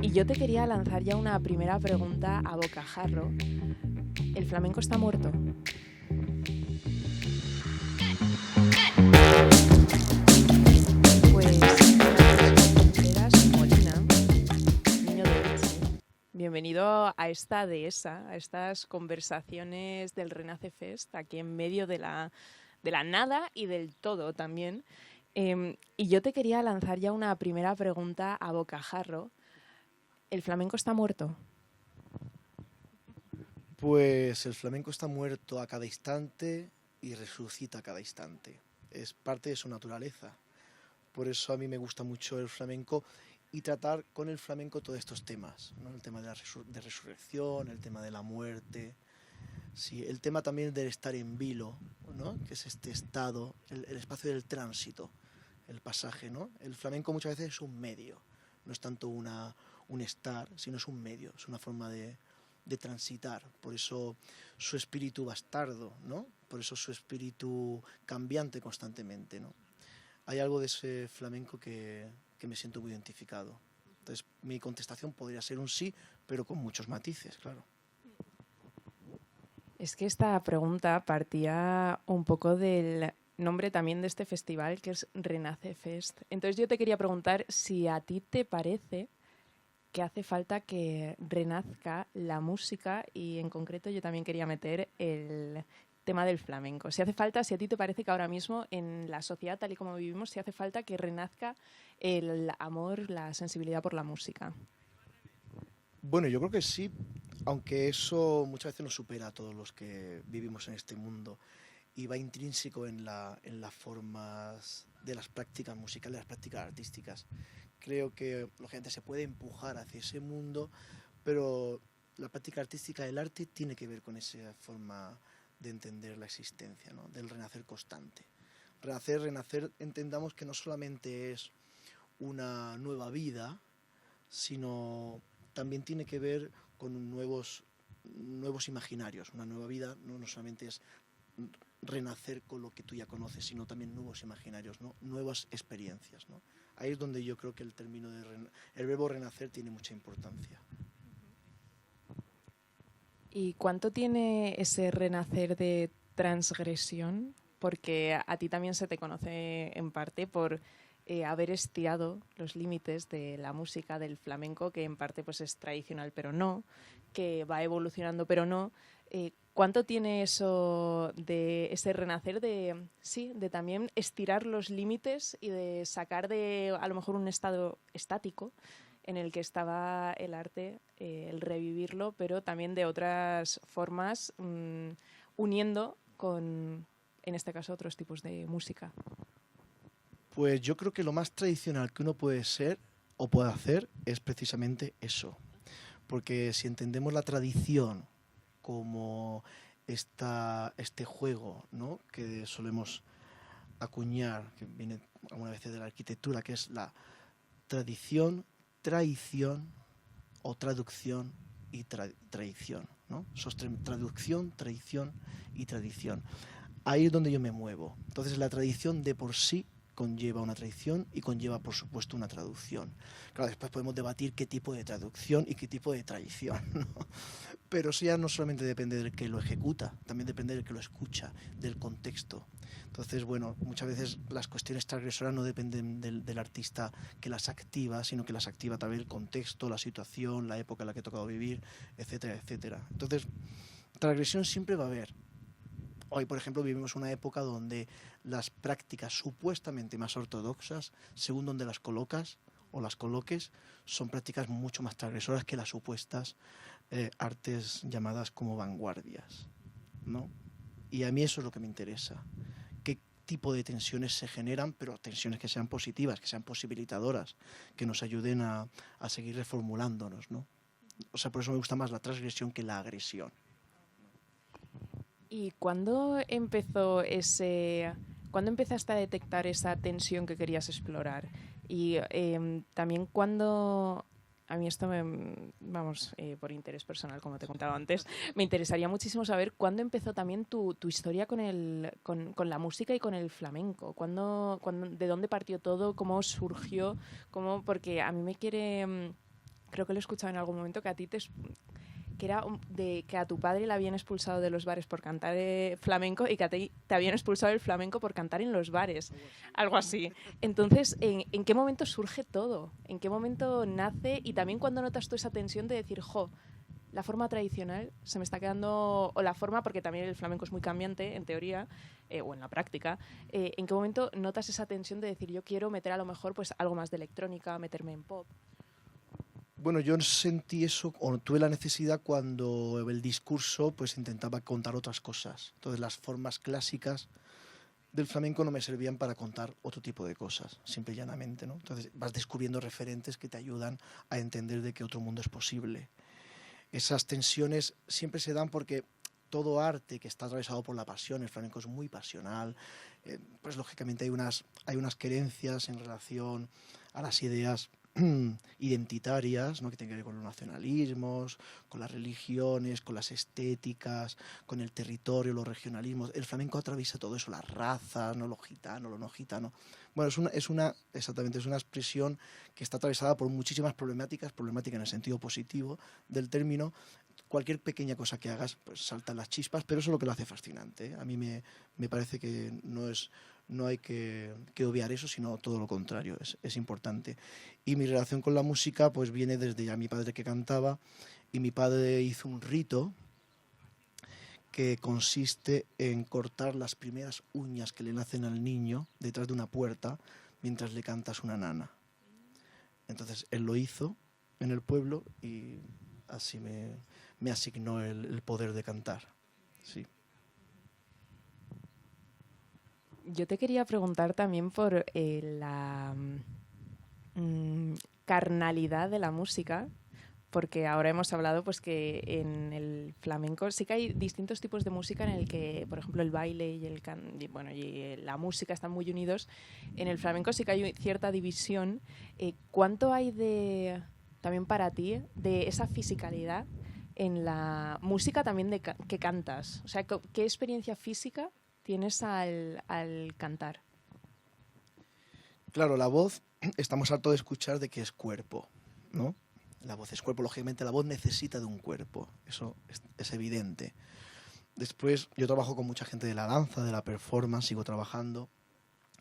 Y yo te quería lanzar ya una primera pregunta a bocajarro. ¿El flamenco está muerto? Pues Contreras Molina, niño de Elche, bienvenido a esta dehesa, a estas conversaciones del Renace Fest, aquí en medio de la nada y del todo también. Y yo te quería lanzar ya una primera pregunta a bocajarro. ¿El flamenco está muerto? Pues el flamenco está muerto a cada instante y resucita a cada instante. Es parte de su naturaleza. Por eso a mí me gusta mucho el flamenco y tratar con el flamenco todos estos temas, ¿no? El tema de la resurrección, el tema de la muerte, sí, el tema también del estar en vilo, ¿no? Que es este estado, el espacio del tránsito, el pasaje, ¿no? El flamenco muchas veces es un medio, no es tanto un estar, sino es un medio, es una forma de transitar. Por eso su espíritu bastardo, ¿no? Por eso su espíritu cambiante constantemente, ¿no? Hay algo de ese flamenco que me siento muy identificado. Entonces, mi contestación podría ser un sí, pero con muchos matices, claro. Es que esta pregunta partía un poco del nombre también de este festival, que es Renace Fest. Entonces yo te quería preguntar si a ti te parece que hace falta que renazca la música, y en concreto yo también quería meter el tema del flamenco. Si hace falta, si a ti te parece que ahora mismo en la sociedad tal y como vivimos, si hace falta que renazca el amor, la sensibilidad por la música. Bueno, yo creo que sí, aunque eso muchas veces nos supera a todos los que vivimos en este mundo y va intrínseco en las formas de las prácticas musicales, de las prácticas artísticas. Creo que la gente se puede empujar hacia ese mundo, pero la práctica artística del arte tiene que ver con esa forma de entender la existencia, ¿no? Del renacer constante. Renacer, entendamos que no solamente es una nueva vida, sino también tiene que ver con nuevos imaginarios. Una nueva vida no solamente es renacer con lo que tú ya conoces, sino también nuevos imaginarios, ¿no? Nuevas experiencias, ¿no? Ahí es donde yo creo que el verbo renacer tiene mucha importancia. ¿Y cuánto tiene ese renacer de transgresión? Porque a ti también se te conoce en parte por haber estirado los límites de la música del flamenco, que en parte pues es tradicional pero no, que va evolucionando pero no. ¿Cuánto tiene eso de ese renacer de, sí, de también estirar los límites y de sacar de a lo mejor un estado estático en el que estaba el arte, el revivirlo, pero también de otras formas, uniendo con, en este caso, otros tipos de música? Pues yo creo que lo más tradicional que uno puede ser o puede hacer es precisamente eso. Porque si entendemos la tradición como este juego, ¿no? Que solemos acuñar, que viene algunas veces de la arquitectura, que es la tradición, traición o traducción y tradición, ¿no? Traducción, tradición y tradición. Ahí es donde yo me muevo. Entonces la tradición de por sí conlleva una tradición y conlleva, por supuesto, una traducción. Claro, después podemos debatir qué tipo de traducción y qué tipo de tradición, ¿no? Pero eso ya no solamente depende del que lo ejecuta, también depende del que lo escucha, del contexto. Entonces, bueno, muchas veces las cuestiones transgresoras no dependen del artista que las activa, sino que las activa también el contexto, la situación, la época en la que ha tocado vivir, etcétera, etcétera. Entonces, transgresión siempre va a haber. Hoy, por ejemplo, vivimos una época donde las prácticas supuestamente más ortodoxas, según donde las colocas o las coloques, son prácticas mucho más transgresoras que las supuestas artes llamadas como vanguardias, ¿no? Y a mí eso es lo que me interesa. ¿Qué tipo de tensiones se generan? Pero tensiones que sean positivas, que sean posibilitadoras, que nos ayuden a seguir reformulándonos, ¿no? O sea, por eso me gusta más la transgresión que la agresión. ¿Y cuándo empezó cuándo empezaste a detectar esa tensión que querías explorar? Y también cuando, a mí esto vamos, por interés personal, como te he contado antes, me interesaría muchísimo saber cuándo empezó también tu historia con la música y con el flamenco. ¿De dónde partió todo? ¿Cómo surgió? Porque a mí me quiere creo que lo he escuchado en algún momento, que a ti que era de que a tu padre le habían expulsado de los bares por cantar flamenco y que a ti te habían expulsado del flamenco por cantar en los bares. Algo así. Entonces, ¿en qué momento surge todo? ¿En qué momento nace? Y también cuando notas tú esa tensión de decir, la forma tradicional se me está quedando, o la forma, porque también el flamenco es muy cambiante, en teoría, o en la práctica, ¿en qué momento notas esa tensión de decir, yo quiero meter a lo mejor pues algo más de electrónica, meterme en pop? Bueno, yo sentí eso, o tuve la necesidad cuando el discurso pues intentaba contar otras cosas. Entonces las formas clásicas del flamenco no me servían para contar otro tipo de cosas, simple y llanamente, ¿no? Entonces vas descubriendo referentes que te ayudan a entender de que otro mundo es posible. Esas tensiones siempre se dan porque todo arte que está atravesado por la pasión, el flamenco es muy pasional, pues lógicamente hay unas querencias en relación a las ideas identitarias, ¿no? Que tienen que ver con los nacionalismos, con las religiones, con las estéticas, con el territorio, los regionalismos. El flamenco atraviesa todo eso, las razas, ¿no? Lo gitano, lo no gitano. Bueno, exactamente, es una expresión que está atravesada por muchísimas problemáticas en el sentido positivo del término. Cualquier pequeña cosa que hagas, pues saltan las chispas, pero eso es lo que lo hace fascinante, ¿eh? A mí me parece que no hay que obviar eso, sino todo lo contrario, es importante. Y mi relación con la música pues viene desde ya mi padre que cantaba, y mi padre hizo un rito que consiste en cortar las primeras uñas que le nacen al niño detrás de una puerta mientras le cantas una nana. Entonces él lo hizo en el pueblo y así me asignó el poder de cantar. Sí. Yo te quería preguntar también por la carnalidad de la música, porque ahora hemos hablado pues que en el flamenco sí que hay distintos tipos de música en el que, por ejemplo, el baile y la música están muy unidos. En el flamenco sí que hay cierta división. ¿Cuánto hay también para ti de esa fisicalidad en la música también que cantas? O sea, ¿qué experiencia física tienes al cantar? Claro, la voz, estamos hartos de escuchar de que es cuerpo, ¿no? La voz es cuerpo, lógicamente la voz necesita de un cuerpo, eso es evidente. Después, yo trabajo con mucha gente de la danza, de la performance, sigo trabajando.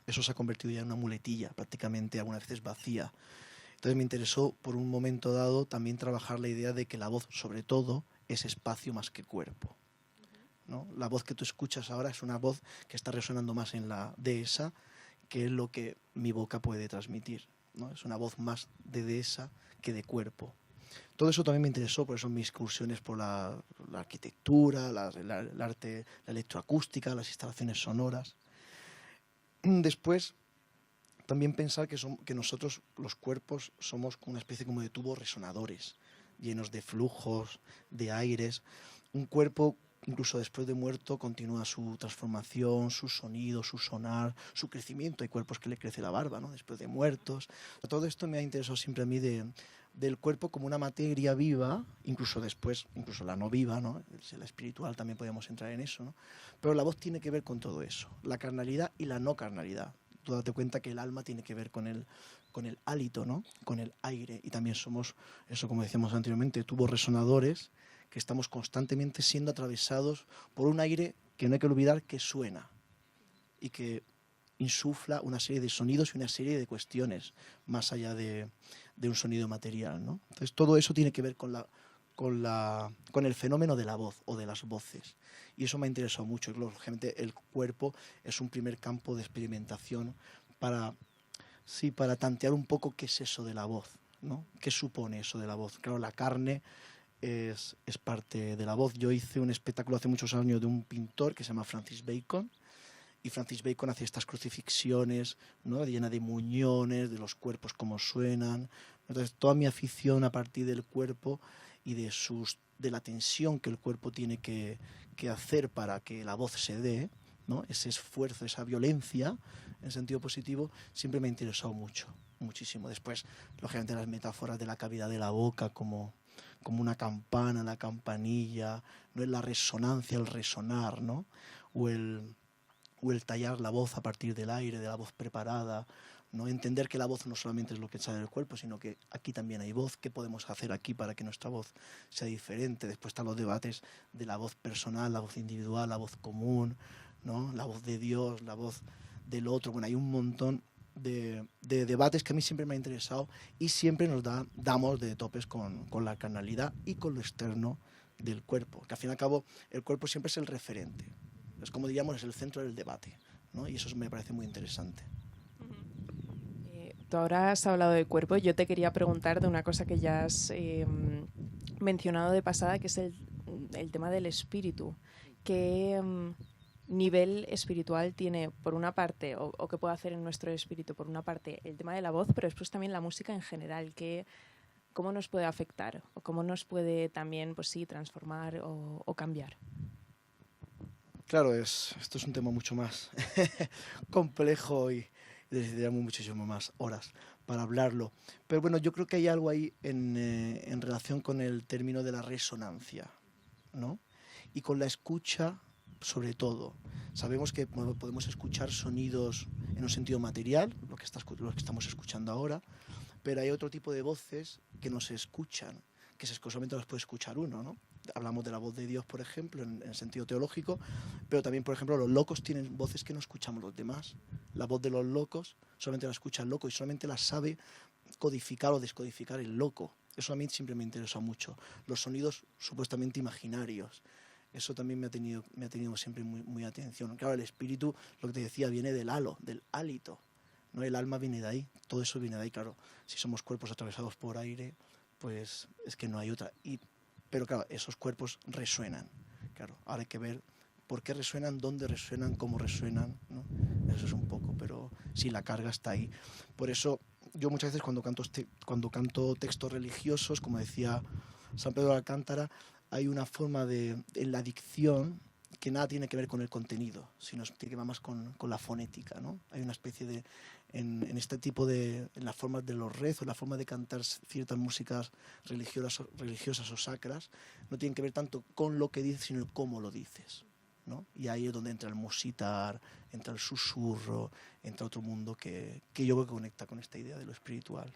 Eso se ha convertido ya en una muletilla, prácticamente algunas veces vacía. Entonces me interesó, por un momento dado, también trabajar la idea de que la voz, sobre todo, es espacio más que cuerpo, ¿no? La voz que tú escuchas ahora es una voz que está resonando más en la dehesa, que es lo que mi boca puede transmitir, ¿no? Es una voz más de dehesa que de cuerpo. Todo eso también me interesó, por eso mis excursiones por la arquitectura, el arte, la electroacústica, las instalaciones sonoras. Después, también pensar que nosotros, los cuerpos, somos una especie como de tubos resonadores, llenos de flujos, de aires. Un cuerpo, incluso después de muerto, continúa su transformación, su sonido, su sonar, su crecimiento. Hay cuerpos que le crece la barba, ¿no? Después de muertos. Todo esto me ha interesado siempre a mí del cuerpo como una materia viva, incluso después, incluso la no viva, ¿no? La espiritual también podemos entrar en eso, ¿no? Pero la voz tiene que ver con todo eso, la carnalidad y la no carnalidad. Tú date cuenta que el alma tiene que ver con el hálito, ¿no? Con el aire, y también somos, eso como decíamos anteriormente, tubos resonadores, que estamos constantemente siendo atravesados por un aire que no hay que olvidar que suena y que insufla una serie de sonidos y una serie de cuestiones más allá de un sonido material, ¿no? Entonces todo eso tiene que ver con el fenómeno de la voz o de las voces, y eso me ha interesado mucho. Y lógicamente el cuerpo es un primer campo de experimentación para tantear un poco qué es eso de la voz, ¿no? ¿Qué supone eso de la voz? Claro, la carne es parte de la voz. Yo hice un espectáculo hace muchos años de un pintor que se llama Francis Bacon, y Francis Bacon hacía estas crucifixiones, ¿no? Llena de muñones, de los cuerpos como suenan. Entonces toda mi afición a partir del cuerpo y de la tensión que el cuerpo tiene que hacer para que la voz se dé, ¿no? Ese esfuerzo, esa violencia, en sentido positivo, siempre me ha interesado muchísimo. Después, lógicamente, las metáforas de la cavidad de la boca como una campana, la campanilla, no es la resonancia, el resonar, ¿no? O el tallar la voz a partir del aire, de la voz preparada, ¿no? Entender que la voz no solamente es lo que sale del cuerpo, sino que aquí también hay voz. ¿Qué podemos hacer aquí para que nuestra voz sea diferente? Después están los debates de la voz personal, la voz individual, la voz común, ¿no? La voz de Dios, la voz del otro. Bueno, hay un montón de debates que a mí siempre me ha interesado y siempre nos damos de topes con la carnalidad y con lo externo del cuerpo, que al fin y al cabo el cuerpo siempre es el referente, es como diríamos, es el centro del debate, ¿no? Y eso me parece muy interesante. Tú ahora has hablado de cuerpo, yo te quería preguntar de una cosa que ya has mencionado de pasada, que es el tema del espíritu. ¿Qué nivel espiritual tiene, por una parte, o qué puede hacer en nuestro espíritu, por una parte, el tema de la voz, pero después también la música en general? ¿Cómo nos puede afectar? ¿O cómo nos puede también, pues sí, transformar o cambiar? Claro, esto es un tema mucho más complejo y necesitaríamos muchísimo más horas para hablarlo. Pero bueno, yo creo que hay algo ahí en relación con el término de la resonancia, ¿no? Y con la escucha, sobre todo. Sabemos que podemos escuchar sonidos en un sentido material, lo que estamos escuchando ahora, pero hay otro tipo de voces que no se escuchan, que solamente las puede escuchar uno, ¿no? Hablamos de la voz de Dios, por ejemplo, en sentido teológico, pero también, por ejemplo, los locos tienen voces que no escuchamos los demás. La voz de los locos solamente la escucha el loco y solamente la sabe codificar o descodificar el loco. Eso a mí siempre me interesa mucho. Los sonidos supuestamente imaginarios. Eso también me ha tenido siempre muy atención. Claro, el espíritu, lo que te decía, viene del halo, del hálito, ¿no? El alma viene de ahí, todo eso viene de ahí, claro. Si somos cuerpos atravesados por aire, pues es que no hay otra. Pero claro, esos cuerpos resuenan. Claro, ahora hay que ver por qué resuenan, dónde resuenan, cómo resuenan, ¿no? Eso es un poco, pero sí, la carga está ahí. Por eso yo muchas veces cuando canto textos religiosos, como decía San Pedro de Alcántara, hay una forma en la dicción que nada tiene que ver con el contenido, sino tiene que ver más con la fonética, ¿no? Hay una especie de, en este tipo de, en las formas de los rezos, la forma de cantar ciertas músicas religiosas o sacras, no tienen que ver tanto con lo que dices, sino el cómo lo dices, ¿no? Y ahí es donde entra el musitar, entra el susurro, entra otro mundo que yo creo que conecta con esta idea de lo espiritual.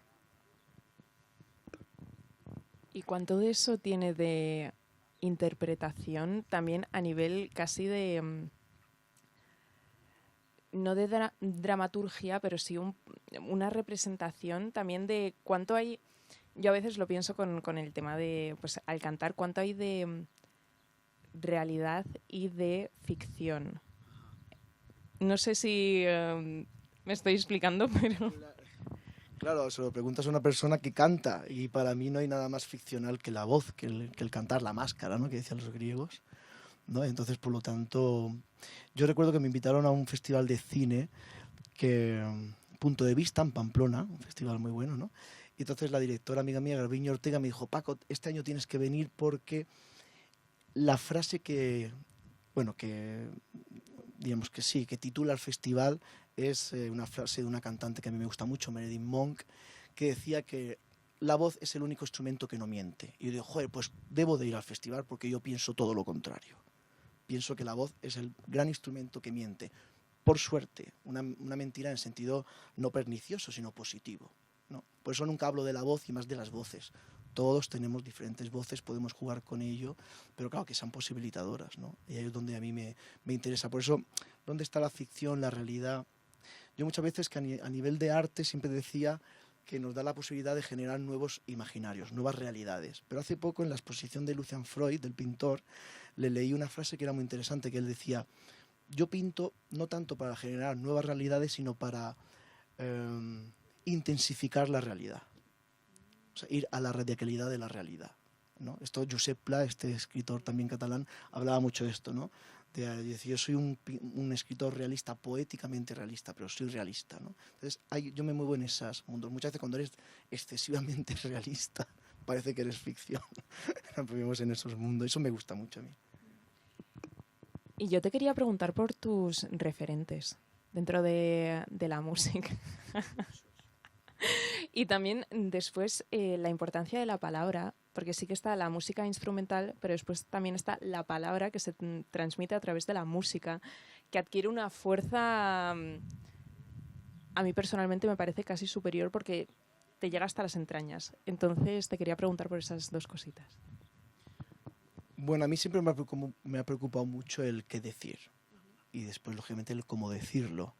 ¿Y cuánto de eso tiene de interpretación también a nivel casi de, no de dramaturgia, pero sí una representación también de cuánto hay? Yo a veces lo pienso con el tema de, pues al cantar, cuánto hay de realidad y de ficción. No sé si me estoy explicando, pero... Claro, se lo preguntas a una persona que canta y para mí no hay nada más ficcional que la voz, que el cantar, la máscara, ¿no? Que decían los griegos, ¿no? Entonces, por lo tanto, yo recuerdo que me invitaron a un festival de cine que Punto de Vista en Pamplona, un festival muy bueno, ¿no? Y entonces la directora amiga mía, Garbiñe Ortega, me dijo: Paco, este año tienes que venir porque la frase bueno, que digamos que sí, que titula el festival es una frase de una cantante que a mí me gusta mucho, Meredith Monk, que decía que la voz es el único instrumento que no miente. Y yo digo, joder, pues debo de ir al festival porque yo pienso todo lo contrario. Pienso que la voz es el gran instrumento que miente. Por suerte, una mentira en sentido no pernicioso, sino positivo, ¿no? Por eso nunca hablo de la voz y más de las voces. Todos tenemos diferentes voces, podemos jugar con ello, pero claro, que sean posibilitadoras, ¿no? Y ahí es donde a mí me interesa. Por eso, ¿dónde está la ficción, la realidad? Yo muchas veces que a nivel de arte siempre decía que nos da la posibilidad de generar nuevos imaginarios, nuevas realidades. Pero hace poco en la exposición de Lucian Freud, del pintor, le leí una frase que era muy interesante, que él decía: yo pinto no tanto para generar nuevas realidades, sino para intensificar la realidad. O sea, ir a la radicalidad de la realidad, ¿no? Esto Josep Pla, este escritor también catalán, hablaba mucho de esto, ¿no? De decir, yo soy un escritor realista, poéticamente realista, pero soy realista, ¿no? Entonces, yo me muevo en esos mundos. Muchas veces cuando eres excesivamente realista, parece que eres ficción. Vivimos en esos mundos. Eso me gusta mucho a mí. Y yo te quería preguntar por tus referentes dentro de la música. Y también después la importancia de la palabra, porque sí que está la música instrumental, pero después también está la palabra que se transmite a través de la música, que adquiere una fuerza a mí personalmente me parece casi superior porque te llega hasta las entrañas. Entonces te quería preguntar por esas dos cositas. Bueno, a mí siempre me ha preocupado mucho el qué decir y después, lógicamente, el cómo decirlo.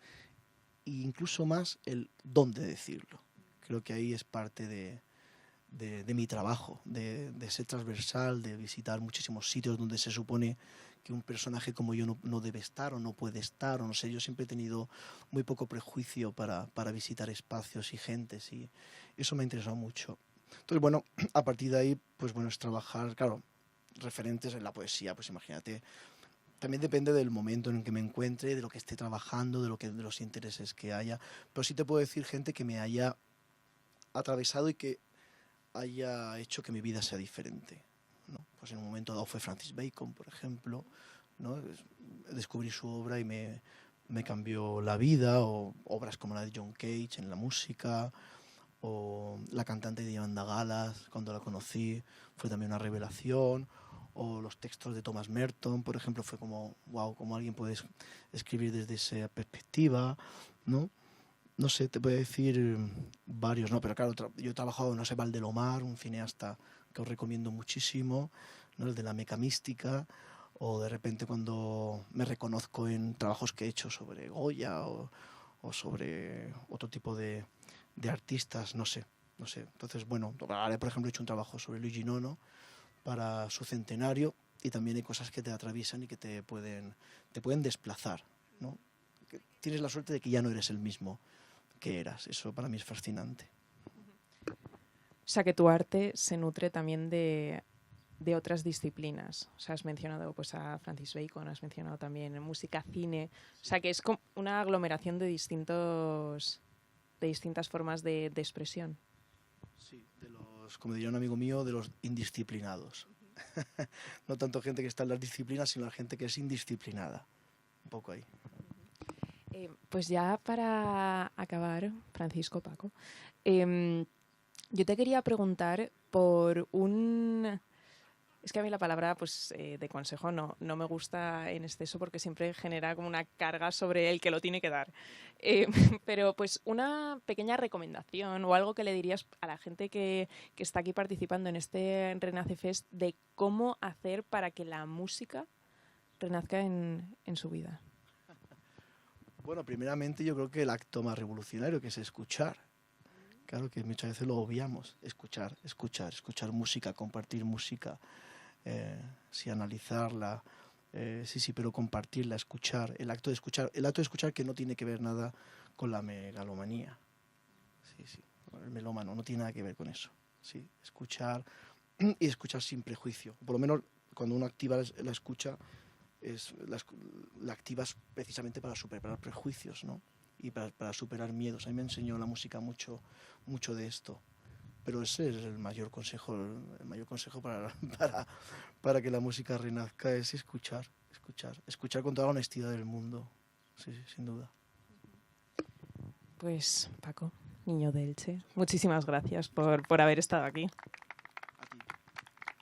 E incluso más el dónde decirlo. Creo que ahí es parte de mi trabajo, de ser transversal, de visitar muchísimos sitios donde se supone que un personaje como yo no debe estar o no puede estar, o no sé, yo siempre he tenido muy poco prejuicio para visitar espacios y gentes y eso me ha interesado mucho. Entonces, bueno, a partir de ahí, pues bueno, es trabajar, claro, referentes en la poesía, pues imagínate, también depende del momento en el que me encuentre, de lo que esté trabajando, de los intereses que haya, pero sí te puedo decir gente que me haya atravesado y que haya hecho que mi vida sea diferente, ¿no? Pues en un momento dado fue Francis Bacon, por ejemplo, ¿no? Descubrí su obra y me cambió la vida, o obras como la de John Cage en la música, o la cantante Diana Galas, cuando la conocí, fue también una revelación, o los textos de Thomas Merton, por ejemplo, fue como, wow, como alguien puede escribir desde esa perspectiva, ¿no? No sé, te puedo decir varios, ¿no? Pero claro, yo he trabajado, no sé, Valdelomar, un cineasta que os recomiendo muchísimo, ¿no? El de la meca mística, o de repente cuando me reconozco en trabajos que he hecho sobre Goya o sobre otro tipo de artistas, no sé. Entonces, bueno, ahora por ejemplo he hecho un trabajo sobre Luigi Nono para su centenario y también hay cosas que te atraviesan y que te pueden desplazar, ¿no? Que tienes la suerte de que ya no eres el mismo que eras. Eso para mí es fascinante. O sea, que tu arte se nutre también de otras disciplinas. O sea, has mencionado pues, a Francis Bacon, has mencionado también música, cine. O sea, que es como una aglomeración de distintas formas de expresión. Sí, como diría un amigo mío, de los indisciplinados. No tanto gente que está en las disciplinas, sino la gente que es indisciplinada. Un poco ahí. Pues ya para acabar, Francisco, Paco, yo te quería preguntar por un... Es que a mí la palabra pues, de consejo no me gusta en exceso porque siempre genera como una carga sobre el que lo tiene que dar. Pero pues una pequeña recomendación o algo que le dirías a la gente que está aquí participando en este Renace Fest de cómo hacer para que la música renazca en su vida. Bueno, primeramente yo creo que el acto más revolucionario, que es escuchar. Claro que muchas veces lo obviamos. Escuchar música, compartir música. Sí, analizarla, sí, pero compartirla, escuchar, el acto de escuchar que no tiene que ver nada con la megalomanía, sí, el melómano no tiene nada que ver con eso, sí, escuchar y escuchar sin prejuicio, por lo menos cuando uno activa la escucha, la activas precisamente para superar prejuicios, ¿no? Y para superar miedos. A mí me enseñó la música mucho de esto. Pero ese es el mayor consejo para que la música renazca, es escuchar con toda la honestidad del mundo, sí, sin duda. Pues Paco, niño de Elche, muchísimas gracias por haber estado aquí. A ti.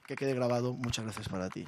Que quede grabado, muchas gracias para ti.